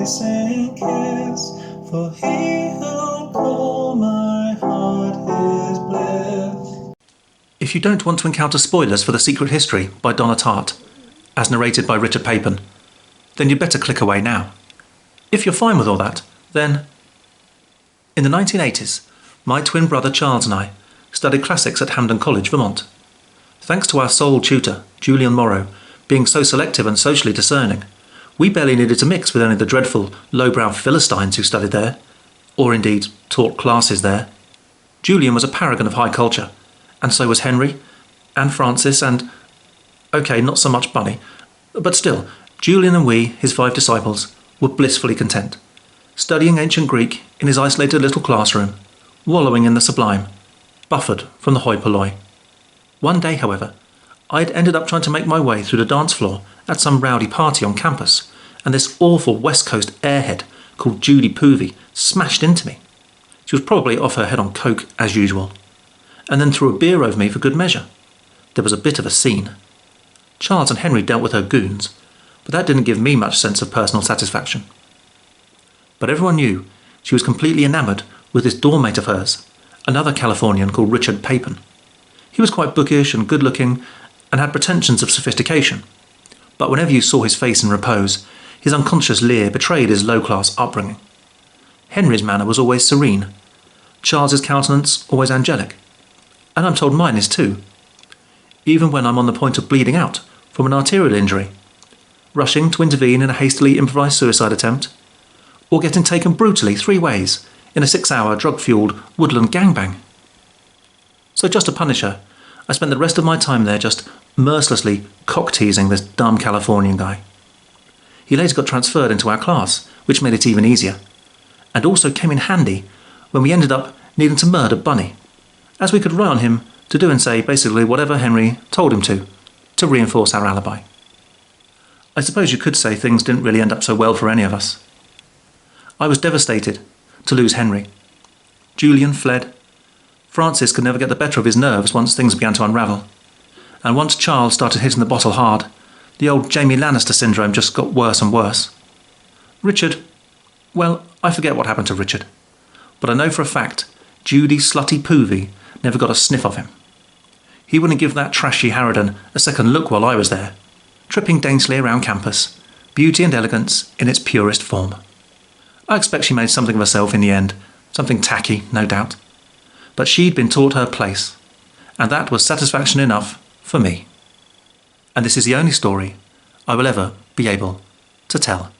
kissing kiss, for he who call my heart his bliss. If you don't want to encounter spoilers for The Secret History by Donna Tartt, as narrated by Richard Papin, then you'd better click away now. If you're fine with all that, then... In the 1980s, my twin brother Charles and I studied classics at Hampden College, Vermont. Thanks to our sole tutor, Julian Morrow, being so selective and socially discerning, we barely needed to mix with any of the dreadful, lowbrow Philistines who studied there, or indeed taught classes there. Julian was a paragon of high culture, and so was Henry, and Francis, and... OK, not so much Bunny, but still, Julian and we, his 5 disciples, were blissfully content, studying ancient Greek in his isolated little classroom, wallowing in the sublime, buffered from the hoi polloi. One day, however, I'd ended up trying to make my way through the dance floor at some rowdy party on campus, and this awful West Coast airhead called Judy Poovey smashed into me. She was probably off her head on coke, as usual, and then threw a beer over me for good measure. There was a bit of a scene. Charles and Henry dealt with her goons, but that didn't give me much sense of personal satisfaction. But everyone knew she was completely enamoured with this doormate of hers, another Californian called Richard Papin. He was quite bookish and good-looking and had pretensions of sophistication, but whenever you saw his face in repose, his unconscious leer betrayed his low-class upbringing. Henry's manner was always serene, Charles's countenance always angelic, and I'm told mine is too, even when I'm on the point of bleeding out from an arterial injury, rushing to intervene in a hastily improvised suicide attempt, or getting taken brutally 3 ways in a 6-hour drug-fuelled woodland gangbang. So just to punish her, I spent the rest of my time there just mercilessly cock-teasing this dumb Californian guy. He later got transferred into our class, which made it even easier, and also came in handy when we ended up needing to murder Bunny, as we could rely on him to do and say basically whatever Henry told him to reinforce our alibi. I suppose you could say things didn't really end up so well for any of us. I was devastated to lose Henry. Julian fled. Francis could never get the better of his nerves once things began to unravel. And once Charles started hitting the bottle hard, the old Jamie Lannister syndrome just got worse and worse. Richard, well, I forget what happened to Richard, but I know for a fact Judy Slutty Poovey never got a sniff of him. He wouldn't give that trashy harridan a second look while I was there, tripping daintily around campus, beauty and elegance in its purest form. I expect she made something of herself in the end, something tacky, no doubt. But she'd been taught her place, and that was satisfaction enough for me. And this is the only story I will ever be able to tell.